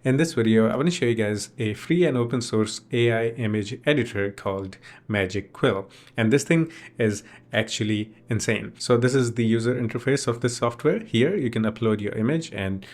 In this video, I want to show you guys a free and open source AI image editor called Magic Quill. And this thing is actually insane. So this is the user interface of this software. Here you can upload your image and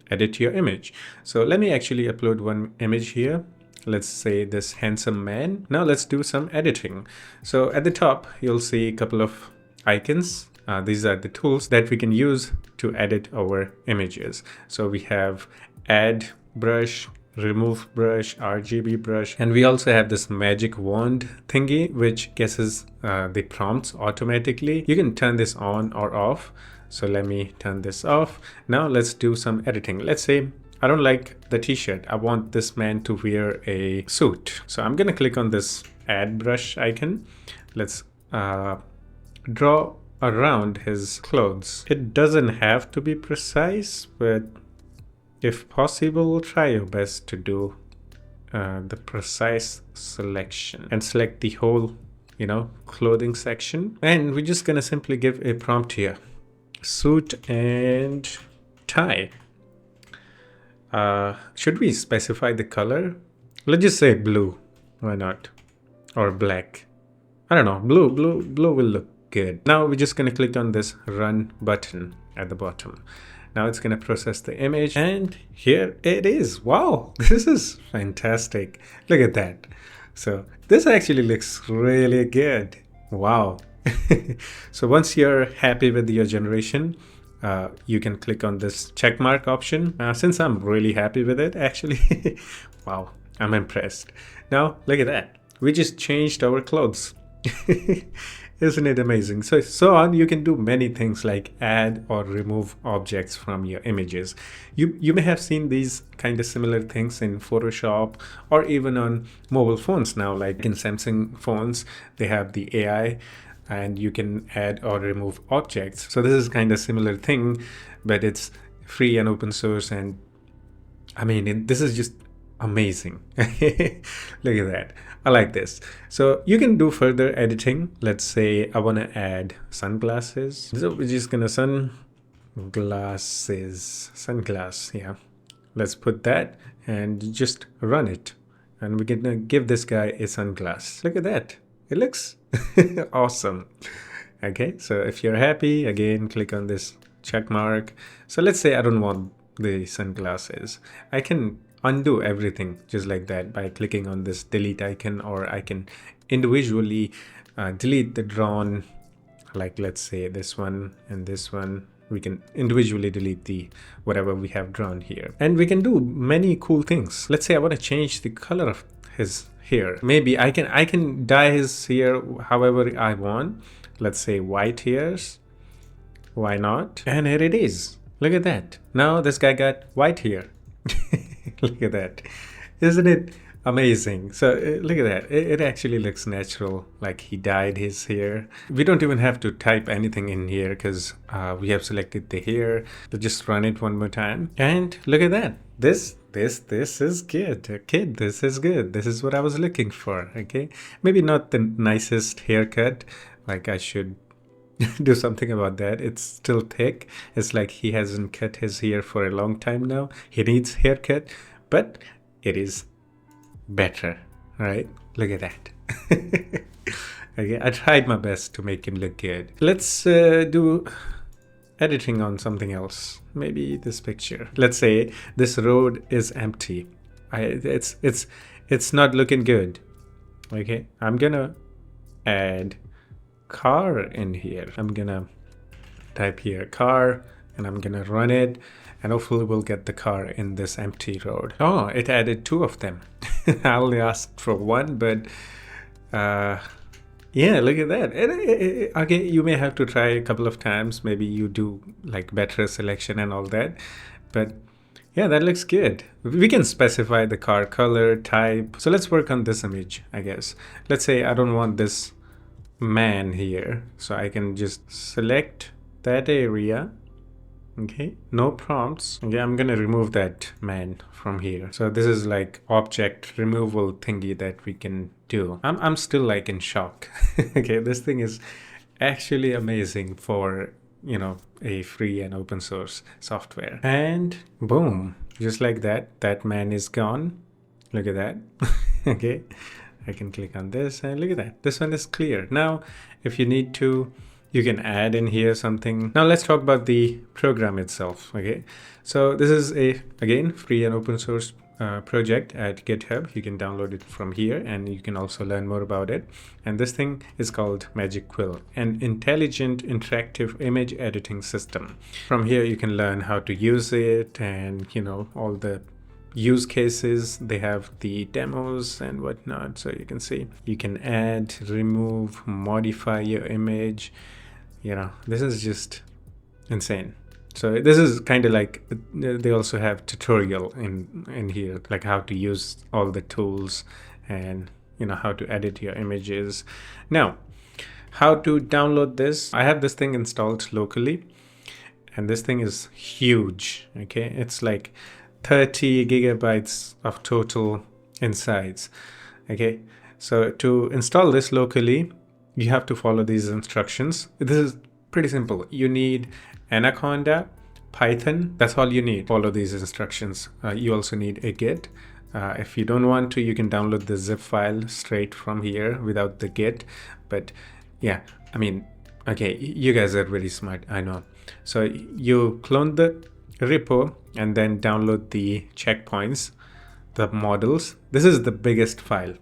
edit your image. So let me actually upload one image here. Let's say this handsome man. Now let's do some editing. So at the top, you'll see a couple of icons. These are the tools that we can use to edit our images. So we have add brush, remove brush, RGB brush, and we also have this magic wand thingy which guesses the prompts automatically. You can turn this on or off. So let me turn this off. Now let's do some editing. Let's say I don't like the t-shirt. I want this man to wear a suit. So I'm gonna click on this add brush icon. Let's draw around his clothes. It doesn't have to be precise, but if possible, try your best to do the precise selection and select the whole, clothing section. And we're just gonna simply give a prompt here. Suit and tie. Should we specify the color? Let's just say blue. Why not? Or black. I don't know. Blue will look good. Now we're just gonna click on this run button at the bottom. Now it's going to process the image and here it is. Wow, this is fantastic. Look at that. So this actually looks really good. Wow. So once you're happy with your generation, you can click on this check mark option. Since I'm really happy with it, actually, wow, I'm impressed. Now look at that. We just changed our clothes. Isn't it amazing? So on, you can do many things like add or remove objects from your images. You may have seen these kind of similar things in Photoshop or even on mobile phones now, like in Samsung phones, they have the AI and you can add or remove objects. So this is kind of similar thing, but it's free and open source. And I mean, this is just amazing. Look at that. I like this. So you can do further editing. Let's say I want to add sunglasses. So we're just gonna sunglass. Yeah. Let's put that and just run it. And we're gonna give this guy a sunglass. Look at that. It looks awesome. Okay. So if you're happy, again, click on this check mark. So let's say I don't want the sunglasses. I can undo everything just like that by clicking on this delete icon, or I can individually delete the drawn, like let's say this one and this one. We can individually delete the whatever we have drawn here, and we can do many cool things. Let's say I want to change the color of his hair. Maybe I can dye his hair however I want. Let's say white hairs. Why not? And here it is. Look at that. Now this guy got white hair. Look at that. Isn't it amazing? So look at that. It actually looks natural, like he dyed his hair. We don't even have to type anything in here because we have selected the hair. So just run it one more time. And look at that. This is good. Okay, this is good. This is what I was looking for. Okay, maybe not the nicest haircut. Like I should do something about that. It's still thick. It's like he hasn't cut his hair for a long time now. He needs haircut, but it is better, right? Look at that. Okay, I tried my best to make him look good. Let's do editing on something else. Maybe this picture. Let's say this road is empty. It's not looking good. Okay, I'm gonna add car in here. I'm gonna type here car and I'm gonna run it, and hopefully we'll get the car in this empty road. Oh, it added two of them. I only asked for one, but yeah, look at that. Okay, you may have to try a couple of times. Maybe you do like better selection and all that, but yeah, that looks good. We can specify the car color, type. So let's work on this image, I guess. Let's say I don't want this man here, so I can just select that area. Okay, no prompts. Okay, I'm gonna remove that man from here. So this is like object removal thingy that we can do. I'm still like in shock. Okay, this thing is actually amazing for a free and open source software. And boom, just like that. That man is gone. Look at that. Okay, I can click on this and look at that. This one is clear. Now, if you need to, you can add in here something. Now let's talk about the program itself. Okay, so this is a, again, free and open source project at GitHub. You can download it from here and you can also learn more about it. And this thing is called Magic Quill, an intelligent interactive image editing system. From here you can learn how to use it and, you know, all the use cases. They have the demos and whatnot, so you can see you can add, remove, modify your image. You know, this is just insane. So this is kind of like, they also have tutorial in here, like how to use all the tools and, you know, how to edit your images. Now, how to download this? I have this thing installed locally, and this thing is huge. Okay, it's like 30 gigabytes of total insides. Okay, so to install this locally, you have to follow these instructions. This is pretty simple. You need Anaconda, Python. That's all you need. Follow these instructions. You also need a Git. If you don't want to, you can download the zip file straight from here without the Git. But yeah, I mean, okay, you guys are very smart, I know. So you clone the repo and then download the checkpoints, the models. This is the biggest file.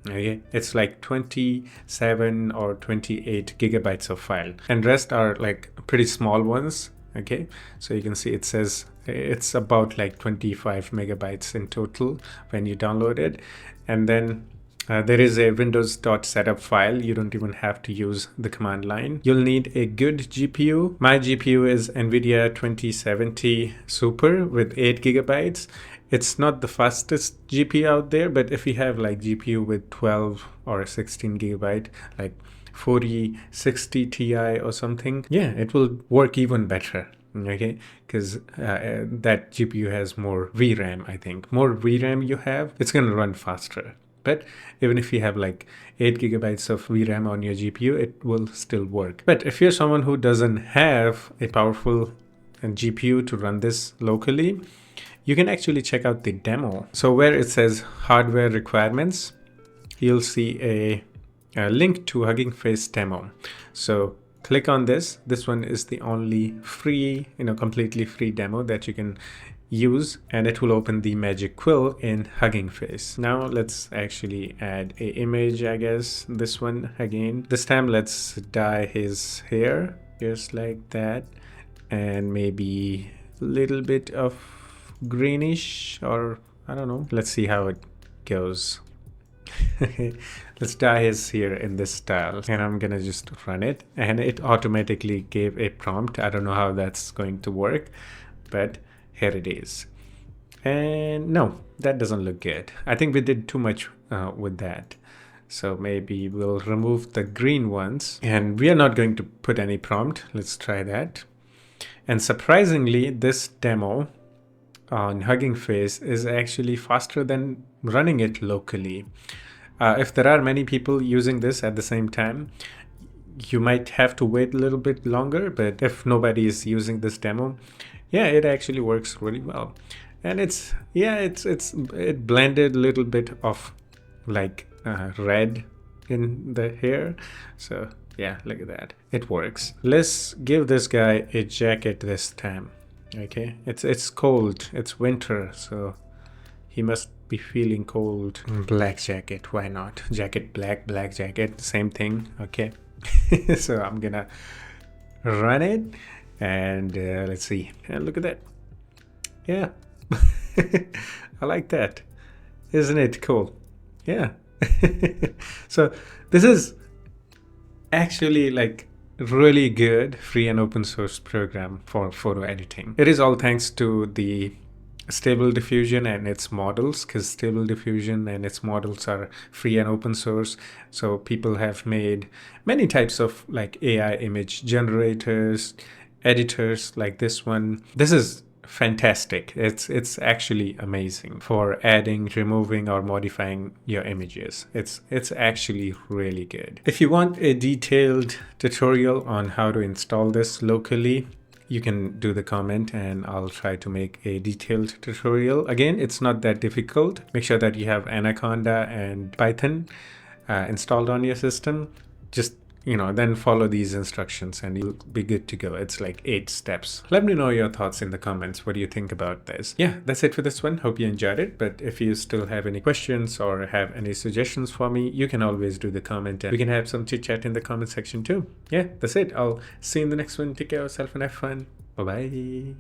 Okay, it's like 27 or 28 gigabytes of file, and rest are like pretty small ones. Okay, so you can see it says it's about like 25 megabytes in total when you download it. And then there is a windows.setup file. You don't even have to use the command line. You'll need a good GPU. My GPU is NVIDIA 2070 Super with 8 gigabytes. It's not the fastest GPU out there, but if you have like GPU with 12 or 16 gigabyte, like 4060 Ti or something, yeah, it will work even better. Okay, because that GPU has more VRAM. I think more VRAM you have, it's going to run faster. But even if you have like 8 gigabytes of VRAM on your GPU, it will still work. But if you're someone who doesn't have a powerful GPU to run this locally, you can actually check out the demo. So where it says hardware requirements, you'll see a link to Hugging Face demo. So click on this. This one is the only free, completely free demo that you can use, and it will open the Magic Quill in Hugging Face. Now let's actually add a image, I guess. This one again. This time let's dye his hair just like that, and maybe a little bit of greenish, or I don't know. Let's see how it goes. Let's dye his hair in this style, and I'm gonna just run it, and it automatically gave a prompt. I don't know how that's going to work, but here it is. And no, that doesn't look good. I think we did too much with that. So maybe we'll remove the green ones, and we are not going to put any prompt. Let's try that. And surprisingly, this demo on Hugging Face is actually faster than running it locally. If there are many people using this at the same time, you might have to wait a little bit longer, but if nobody is using this demo, yeah, it actually works really well. And it blended a little bit of like red in the hair. So yeah, look at that. It works. Let's give this guy a jacket this time. Okay, it's cold. It's winter, so he must be feeling cold. Black jacket, why not? Jacket black, black jacket, same thing. Okay. So I'm gonna run it, and let's see. And look at that. Yeah. I like that. Isn't it cool? Yeah. So this is actually like really good free and open source program for photo editing. It is all thanks to the Stable Diffusion and its models, because Stable Diffusion and its models are free and open source. So people have made many types of like AI image generators, editors like this one. This is fantastic. It's actually amazing for adding, removing, or modifying your images. It's actually really good. If you want a detailed tutorial on how to install this locally, you can do the comment and I'll try to make a detailed tutorial. Again, it's not that difficult. Make sure that you have Anaconda and Python installed on your system. Just, then follow these instructions and you'll be good to go. It's like 8 steps. Let me know your thoughts in the comments. What do you think about this? Yeah, that's it for this one. Hope you enjoyed it. But if you still have any questions or have any suggestions for me, you can always do the comment and we can have some chit chat in the comment section too. Yeah, that's it. I'll see you in the next one. Take care of yourself and have fun. Bye-bye.